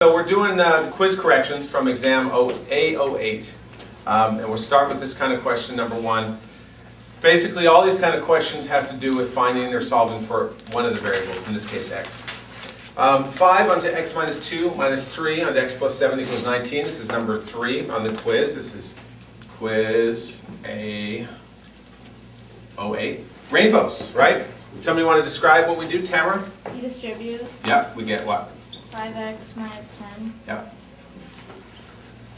So we're doing quiz corrections from exam A08. And we'll start with this kind of question, number one. Basically, all these kind of questions have to do with finding or solving for one of the variables, in this case x. 5 onto x minus 2 minus 3 onto x plus 7 equals 19. This is number 3 on the quiz. This is quiz A08. Rainbows, right? Somebody want to describe what we do, Tamara? You distribute Yeah, we get what? 5x minus 10. Yeah.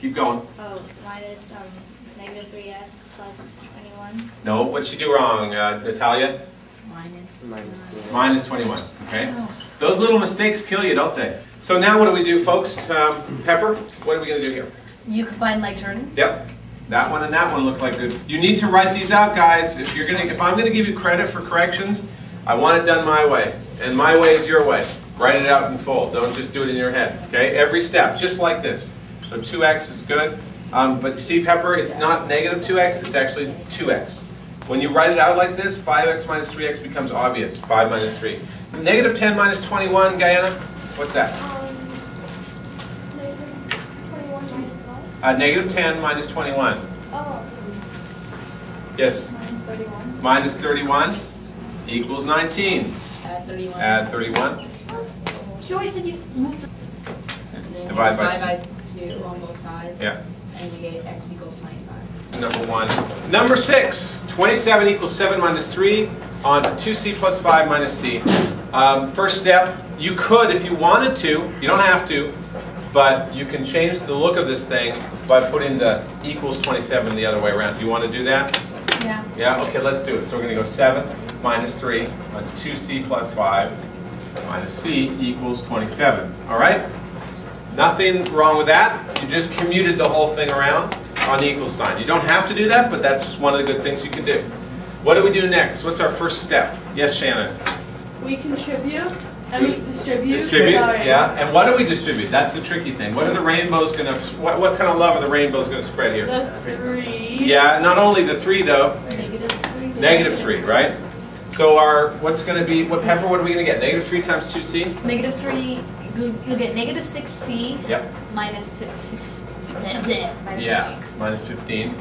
Keep going. Oh, minus negative 3s plus 21. No, what'd she do wrong, Natalia? Minus 21, okay? Those little mistakes kill you, don't they? So now what do we do, folks? Pepper, what are we going to do here? You combine like terms? Yep. That one and that one look like good. You need to write these out, guys. If I'm going to give you credit for corrections, I want it done my way. And my way is your way. Write it out in full. Don't just do it in your head, okay? Every step, just like this. So 2x is good. But see, Pepper, it's not negative 2x, it's actually 2x. When you write it out like this, 5x minus 3x becomes obvious, 5 minus 3. Negative 10 minus 21, Guyana, what's that? Negative 10 minus 21. Oh. Yes? Minus 31. Minus 31 equals 19. Add 31. Add 31. She always said you move the... Divide by 2 on both sides. Yeah. And you get x equals 95. Number 1. Number 6, 27 equals 7 minus 3 on 2c plus 5 minus c. First step, you could, if you wanted to, you don't have to, but you can change the look of this thing by putting the equals 27 the other way around. Do you want to do that? Yeah. Yeah? Okay, let's do it. So we're going to go 7 minus 3 on 2c plus 5 minus c equals 27. All right? Nothing wrong with that. You just commuted the whole thing around on the equal sign. You don't have to do that, but that's just one of the good things you can do. What do we do next? What's our first step? Yes, Shannon? We contribute. Distribute. Distribute, Sorry. yeah. And what do we distribute? That's the tricky thing. What are the rainbows going to, what kind of love are the rainbows going to spread here? The 3. Yeah, not only the 3 though. Negative 3. Negative 3, right? So what's going to be, Pepper, what are we going to get? Negative 3 times 2c? Negative 3, you'll get negative 6c Yep. minus 15. Yeah, minus 15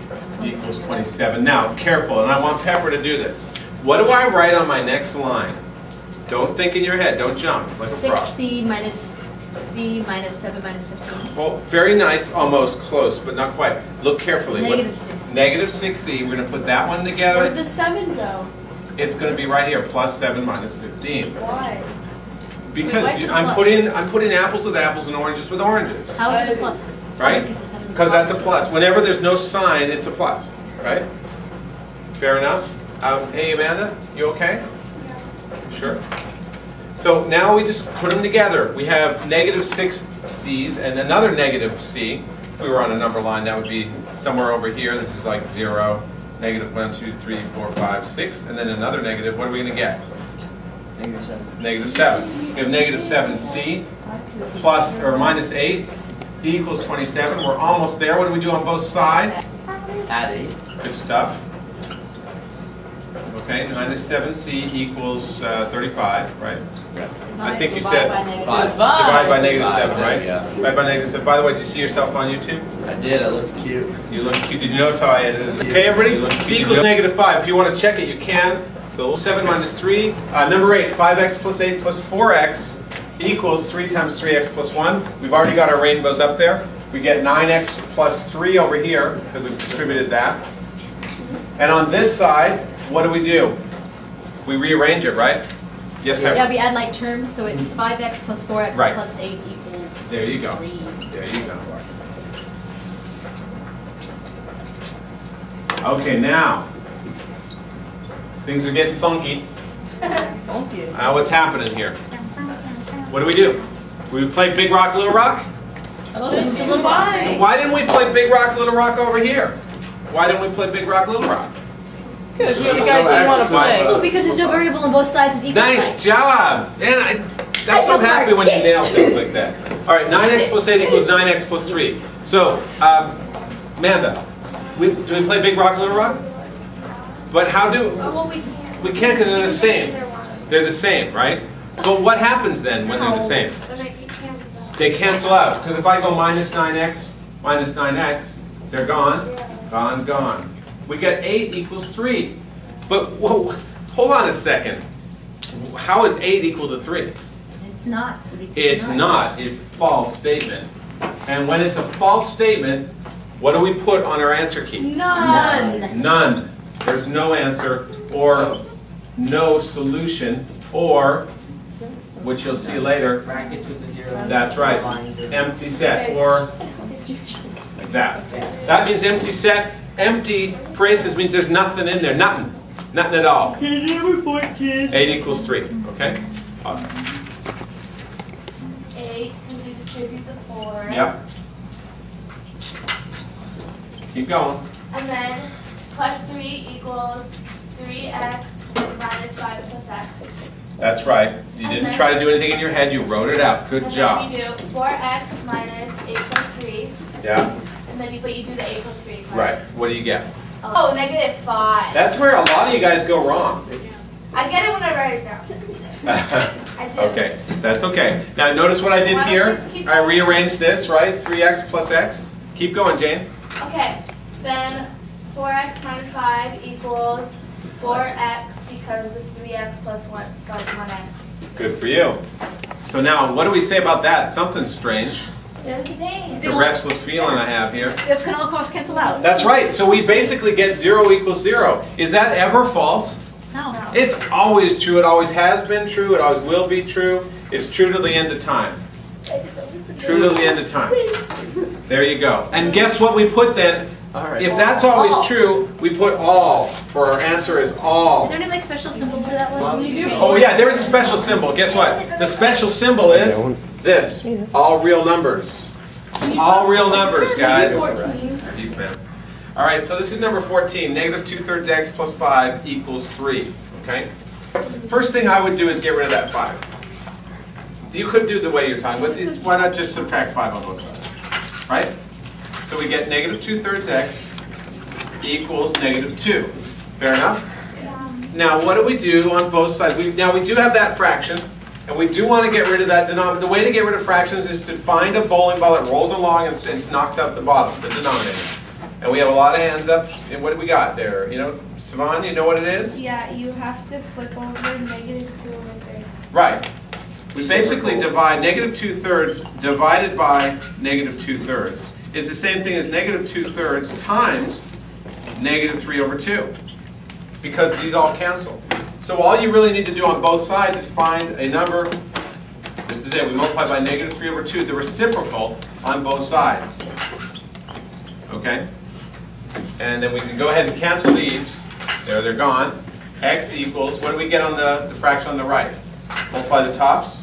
equals 27. Now, careful, and I want Pepper to do this. What do I write on my next line? Don't think in your head, don't jump like a frog. 6c minus c minus 7 minus 15. Oh, very nice, almost close, but not quite. Look carefully. Negative 6c. Negative 6c, we're going to put that one together. Where'd the 7 go? It's going to be right here, plus 7 minus 15. Why? Because Wait, why is it a I'm plus? putting apples with apples and oranges with oranges. How is it a plus? Right? Because that's a plus. Whenever there's no sign, it's a plus. Right? Fair enough? Hey, Amanda, you okay? Yeah. Sure. So now we just put them together. We have negative 6 c's and another negative c. If we were on a number line, that would be somewhere over here. This is like 0, negative 1, 2, 3, 4, 5, 6, and then another negative. What are we going to get? Negative 7. Negative 7. We have negative 7c plus or minus 8 equals 27. We're almost there. What do we do on both sides? Add 8. Good stuff. Okay, minus 7c equals 35, right? I think you said divide by negative 7, right? Yeah. Divide by negative 7. By the way, did you see yourself on YouTube? I did. I looked cute. You look cute. Did you notice how I edited it? Okay, everybody? C equals negative 5. If you want to check it, you can. So 7 minus 3. Number 8, 5x plus 8 plus 4x equals 3 times 3x plus 1. We've already got our rainbows up there. We get 9x plus 3 over here, because we've distributed that. And on this side, what do? We rearrange it, right? Yes, Pepper? Yeah, we add like terms, so it's 5x plus 4x Right. plus 8 equals There you go. 3. There you go. Okay, now, things are getting funky. Funky. What's happening here? What do? We play Big Rock, Little Rock? A little bit, right? Why didn't we play Big Rock, Little Rock over here? Why didn't we play Big Rock, Little Rock? Good. You guys didn't want to play. Oh, because there's no variable on both sides of equal Nice sign. job! Man, I'm so happy when you nail things like that. All right, 9x plus 8 equals 9x plus 3. So, Amanda, do we play Big Rock, Little Rock? But how do... Well, we can't. We can't because they're the same. They're the same, right? But what happens then when they're the same? Then it cancels out. They cancel out, because if I go minus 9x, they're gone, gone, gone. We get 8 equals 3. But, whoa, hold on a second. How is 8 equal to 3? It's not, so we can. It's not, it's a false statement. And when it's a false statement, what do we put on our answer key? None. None. There's no answer, or no solution, or, which you'll see later, Brackets with the 0. that's right, empty set, or like that. That means empty set. Empty parentheses means there's nothing in there, nothing. Nothing at all. 8 equals 3, okay? 8, because we distribute the 4. Yep. Keep going. And then plus 3 equals 3x minus 5 plus x. That's right. You didn't try to do anything in your head, you wrote it out. Good job. And then you do 4x minus 8 plus 3. Yeah, And then you do the 8 plus 3. Correct? right. What do you get? Oh, negative 5. That's where a lot of you guys go wrong. I get it when I write it down. I do. Okay, that's okay. Now notice what I did here. I rearranged this, right? 3x plus x. Keep going, Jane. Okay, then 4x minus 5 equals 4x because of 3x plus 1x. Good for you. So now, what do we say about that? Something strange. They're the same. It's a restless feeling I have here. It can all cross cancel out. That's right. So we basically get 0 equals 0. Is that ever false? No. It's always true. It always has been true. It always will be true. It's true to the end of time. True to the end of time. There you go. And guess what we put then? If that's always true, we put all. For our answer is all. Is there any like special symbols for that one? Oh yeah, there is a special symbol. Guess what? The special symbol is this. All real numbers. All real numbers, guys. Peace, man. All right, so this is number 14. Negative 2/3 x plus 5 equals 3. Okay? First thing I would do is get rid of that 5. You could do the way you're talking, but why not just subtract 5 on both sides? Right? So we get negative 2/3 x equals negative 2. Fair enough? Now what do we do on both sides? Now we do have that fraction, and we do want to get rid of that denominator. The way to get rid of fractions is to find a bowling ball that rolls along and knocks out the bottom, the denominator. And we have a lot of hands up. And what do we got there? You know, Sivan, you know what it is? Yeah, you have to flip over negative 2 over 3. Right. We basically divide negative 2/3 divided by negative 2/3 is the same thing as negative 2/3 times negative 3 over 2. Because these all cancel. So all you really need to do on both sides is find a number. This is it. We multiply by negative 3 over 2, the reciprocal on both sides. Okay? And then we can go ahead and cancel these. There, they're gone. X equals, what do we get on the fraction on the right? Multiply the tops.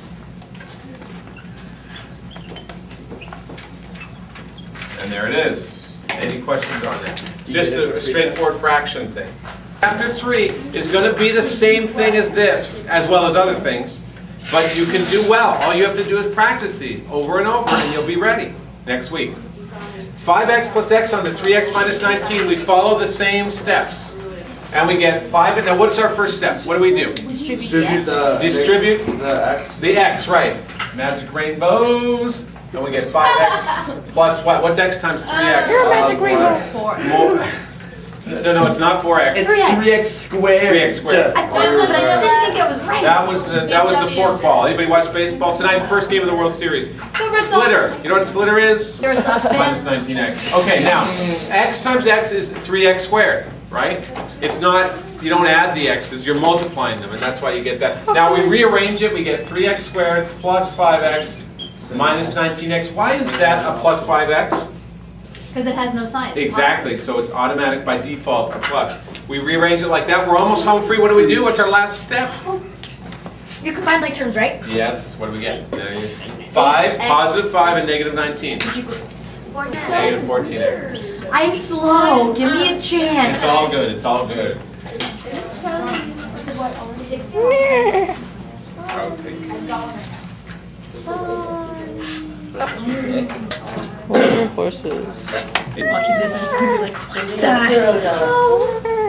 And there it is. Any questions on that? Just a straightforward fraction thing. Factor 3 is going to be the same thing as this, as well as other things. But you can do well. All you have to do is practice these over and over, and you'll be ready next week. 5x plus x on the 3x minus 19, we follow the same steps. And we get 5, now what's our first step? What do we do? Distribute the x. Distribute the x. the x, right. Magic rainbows. And we get 5x plus what? What's x times 3x? Magic rainbow. 4. More. No, it's not 4x. It's 3x. 3x squared. 3x squared. I thought so, but I didn't think it was right. That was the fork ball. Anybody watch baseball tonight? First game of the World Series. Splitter. You know what a splitter is? You're a Sox Minus fan? 19x. Okay, now x times x is 3x squared, right? It's not. You don't add the x's. You're multiplying them, and that's why you get that. Now we rearrange it. We get 3x squared plus 5x minus 19x. Why is that a plus 5x? Because it has no sign. Exactly, so it's automatic by default a plus. We rearrange it like that. We're almost home free. What do we do? What's our last step? You combine like terms, right? Yes, what do we get? 5, positive 5, and negative 19. Negative 14x. I'm slow. Give me a chance. It's all good, it's all good. What are your horses? Watching this, I'm just gonna be like, $0.